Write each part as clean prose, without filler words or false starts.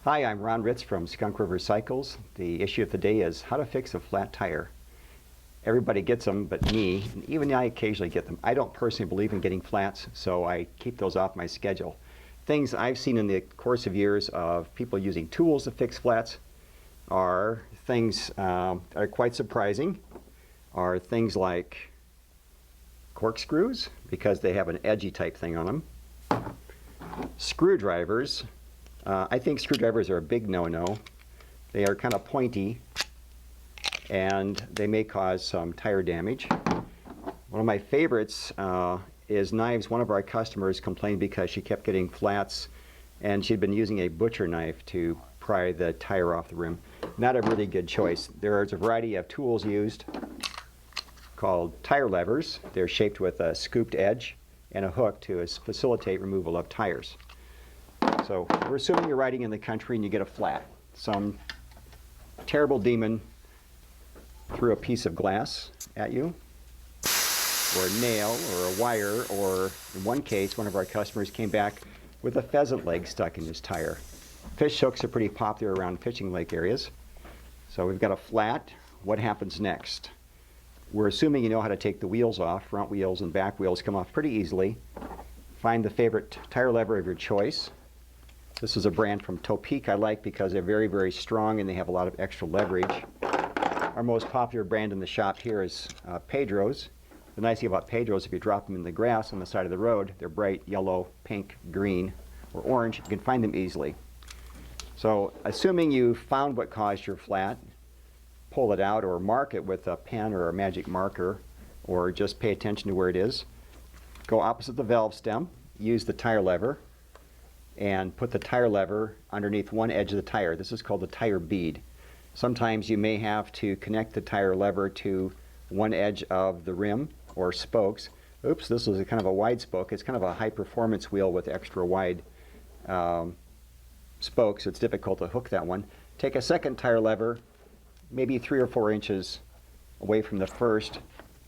Hi, I'm Ron Ritz from Skunk River Cycles. The issue of the day is how to fix a flat tire. Everybody gets them but me, and even I occasionally get them. I don't personally believe in getting flats, so I keep those off my schedule. Things I've seen in the course of years of people using tools to fix flats are things that are quite surprising, are things like corkscrews, because they have an edgy type thing on them. Screwdrivers. I think screwdrivers are a big no-no. They are kind of pointy and they may cause some tire damage. One of my favorites is knives. One of our customers complained because she kept getting flats and she'd been using a butcher knife to pry the tire off the rim. Not a really good choice. There's a variety of tools used called tire levers. They're shaped with a scooped edge and a hook to facilitate removal of tires. So we're assuming you're riding in the country and you get a flat. Some terrible demon threw a piece of glass at you, or a nail, or a wire, or in one case, one of our customers came back with a pheasant leg stuck in his tire. Fish hooks are pretty popular around fishing lake areas. So we've got a flat. What happens next? We're assuming you know how to take the wheels off. Front wheels and back wheels come off pretty easily. Find the favorite tire lever of your choice. This is a brand from Topeka I like because they're very, very strong and they have a lot of extra leverage. Our most popular brand in the shop here is Pedro's. The nice thing about Pedro's, if you drop them in the grass on the side of the road, they're bright yellow, pink, green, or orange. You can find them easily. So assuming you found what caused your flat, pull it out or mark it with a pen or a magic marker, or just pay attention to where it is. Go opposite the valve stem, use the tire lever, and put the tire lever underneath one edge of the tire. This is called the tire bead. Sometimes you may have to connect the tire lever to one edge of the rim or spokes. Oops, this is a kind of a wide spoke. It's kind of a high performance wheel with extra wide spokes, so it's difficult to hook that one. Take a second tire lever, maybe 3 or 4 inches away from the first,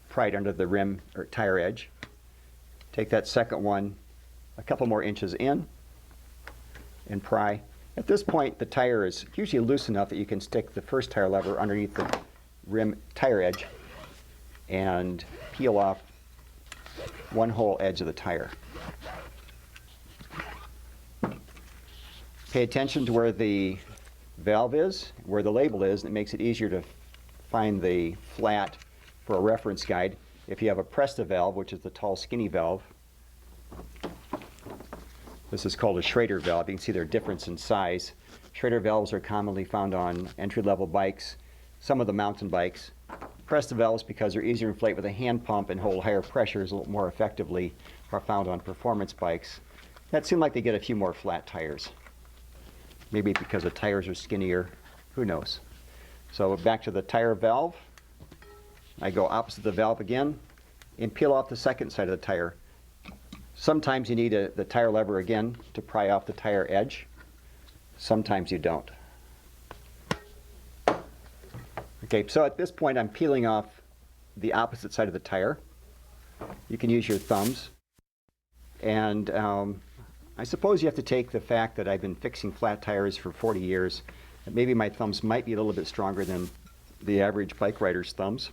pry it under the rim or tire edge. Take that second one a couple more inches in and pry. At this point, the tire is usually loose enough that you can stick the first tire lever underneath the rim tire edge and peel off one whole edge of the tire. Pay attention to where the valve is, where the label is, and it makes it easier to find the flat for a reference guide. If you have a Presta valve, which is the tall skinny valve, this is called a Schrader valve. You can see their difference in size. Schrader valves are commonly found on entry-level bikes, some of the mountain bikes. Presta valves, because they're easier to inflate with a hand pump and hold higher pressures a little more effectively, are found on performance bikes. That seemed like they get a few more flat tires. Maybe because the tires are skinnier, who knows. So back to the tire valve. I go opposite the valve again and peel off the second side of the tire. Sometimes you need the tire lever again to pry off the tire edge. Sometimes you don't. Okay, so at this point I'm peeling off the opposite side of the tire. You can use your thumbs. And I suppose you have to take the fact that I've been fixing flat tires for 40 years. And maybe my thumbs might be a little bit stronger than the average bike rider's thumbs.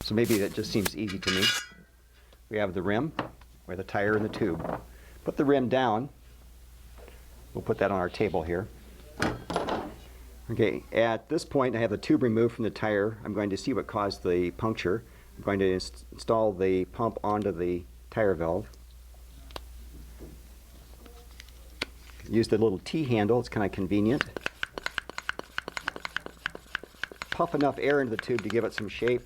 So maybe that just seems easy to me. We have the rim, or the tire and the tube. Put the rim down. We'll put that on our table here. Okay, at this point I have the tube removed from the tire. I'm going to see what caused the puncture. I'm going to install the pump onto the tire valve. Use the little T-handle, it's kind of convenient. Puff enough air into the tube to give it some shape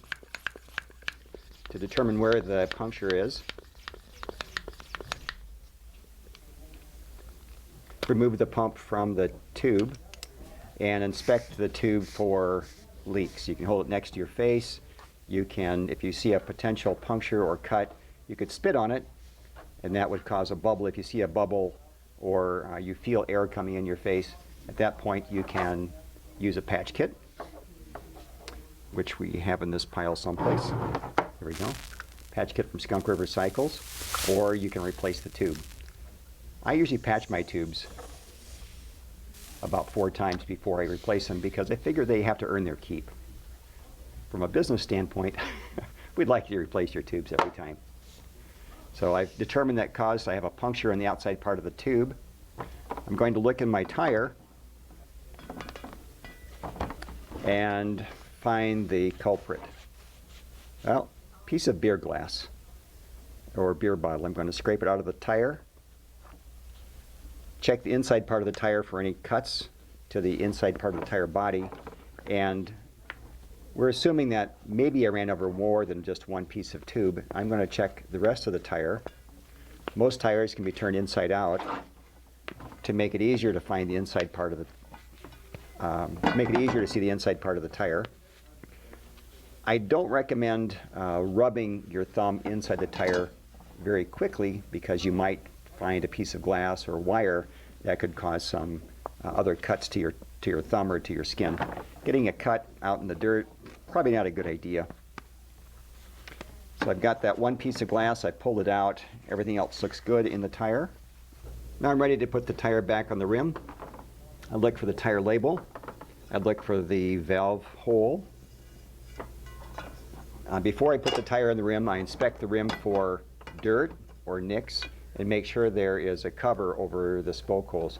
to determine where the puncture is. Remove the pump from the tube and inspect the tube for leaks. You can hold it next to your face. You can, if you see a potential puncture or cut, you could spit on it and that would cause a bubble. If you see a bubble or you feel air coming in your face, at that point you can use a patch kit, which we have in this pile someplace. There we go. Patch kit from Skunk River Cycles, or you can replace the tube. I usually patch my tubes about 4 times before I replace them because I figure they have to earn their keep. From a business standpoint, we'd like you to replace your tubes every time. So I've determined that caused I have a puncture in the outside part of the tube. I'm going to look in my tire and find the culprit. Well, piece of beer glass or beer bottle. I'm going to scrape it out of the tire. Check the inside part of the tire for any cuts to the inside part of the tire body, and we're assuming that maybe I ran over more than just one piece of tube. I'm going to check the rest of the tire. Most tires can be turned inside out to make it easier to find the inside part of the, make it easier to see the inside part of the tire. I don't recommend rubbing your thumb inside the tire very quickly because you might find a piece of glass or wire that could cause some other cuts to your thumb or to your skin. Getting a cut out in the dirt, probably not a good idea. So I've got that one piece of glass, I pulled it out, everything else looks good in the tire. Now I'm ready to put the tire back on the rim. I look for the tire label, I look for the valve hole. Before I put the tire on the rim, I inspect the rim for dirt or nicks and make sure there is a cover over the spoke holes.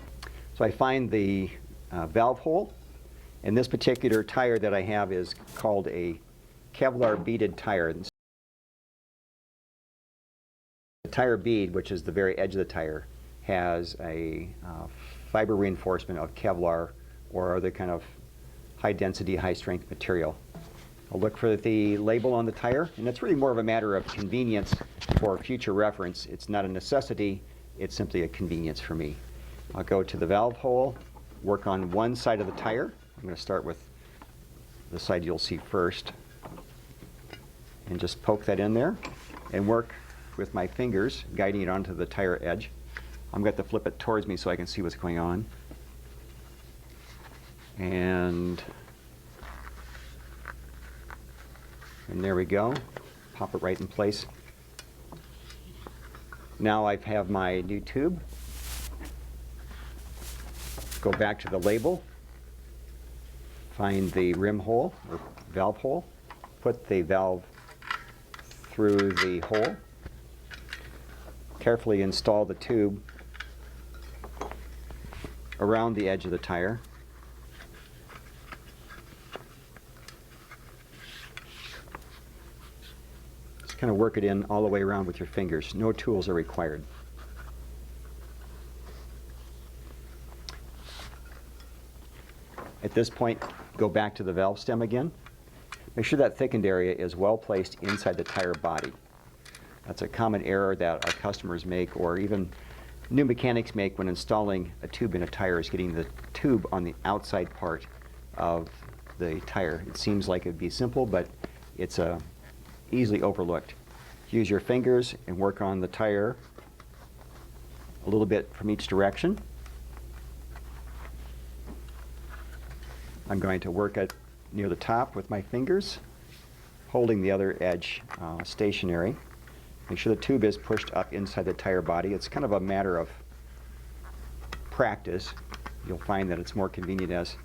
So I find the valve hole, and this particular tire that I have is called a Kevlar beaded tire. The tire bead, which is the very edge of the tire, has a fiber reinforcement of Kevlar or other kind of high density, high strength material. I'll look for the label on the tire, and it's really more of a matter of convenience for future reference. It's not a necessity, it's simply a convenience for me. I'll go to the valve hole, work on one side of the tire. I'm going to start with the side you'll see first, and just poke that in there and work with my fingers, guiding it onto the tire edge. I'm going to flip it towards me so I can see what's going on. And there we go. Pop it right in place. Now I have my new tube. Go back to the label. Find the rim hole or valve hole. Put the valve through the hole. Carefully install the tube around the edge of the tire. Kind of work it in all the way around with your fingers. No tools are required. At this point, go back to the valve stem again. Make sure that thickened area is well placed inside the tire body. That's a common error that our customers make, or even new mechanics make when installing a tube in a tire, is getting the tube on the outside part of the tire. It seems like it'd be simple, but it's easily overlooked. Use your fingers and work on the tire a little bit from each direction. I'm going to work it near the top with my fingers, holding the other edge stationary. Make sure the tube is pushed up inside the tire body. It's kind of a matter of practice. You'll find that it's more convenient as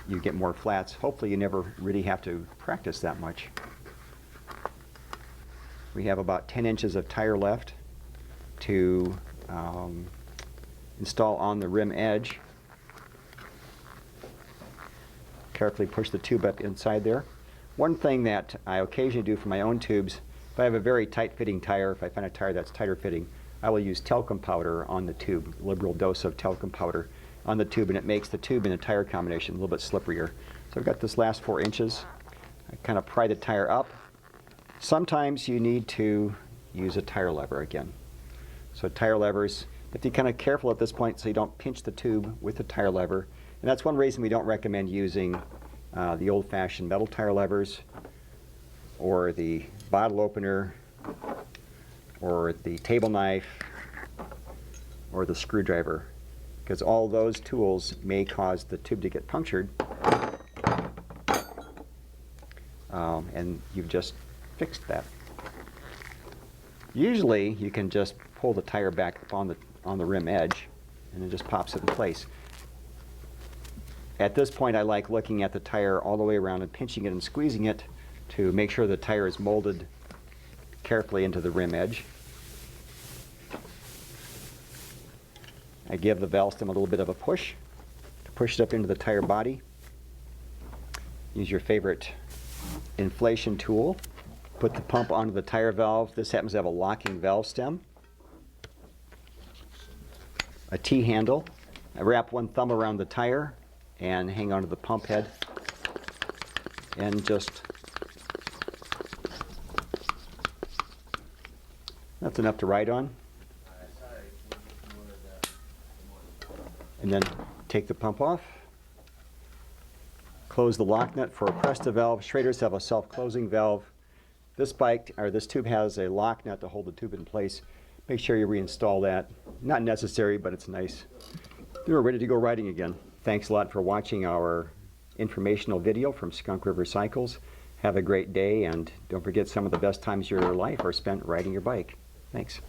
you get more flats. Hopefully you never really have to practice that much. We have about 10 inches of tire left to install on the rim edge. Carefully push the tube up inside there. One thing that I occasionally do for my own tubes, if I have a very tight-fitting tire, if I find a tire that's tighter fitting, I will use talcum powder on the tube, a liberal dose of talcum powder on the tube, and it makes the tube and the tire combination a little bit slipperier. So I've got this last 4 inches. I kind of pry the tire up. Sometimes you need to use a tire lever again. So tire levers, you have to be kind of careful at this point so you don't pinch the tube with the tire lever. And that's one reason we don't recommend using the old-fashioned metal tire levers or the bottle opener or the table knife or the screwdriver, because all those tools may cause the tube to get punctured, and you've just fixed that. Usually you can just pull the tire back up on the on the rim edge, and it just pops it in place. At this point, I like looking at the tire all the way around and pinching it and squeezing it to make sure the tire is molded carefully into the rim edge. I give the valve stem a little bit of a push to push it up into the tire body. Use your favorite inflation tool. Put the pump onto the tire valve. This happens to have a locking valve stem, a T-handle. I wrap one thumb around the tire and hang onto the pump head and just, that's enough to ride on. And then take the pump off. Close the lock nut for a Presta valve. Schraders have a self-closing valve. This bike, or this tube, has a lock nut to hold the tube in place. Make sure you reinstall that. Not necessary, but it's nice. We're ready to go riding again. Thanks a lot for watching our informational video from Skunk River Cycles. Have a great day, and don't forget, some of the best times of your life are spent riding your bike. Thanks.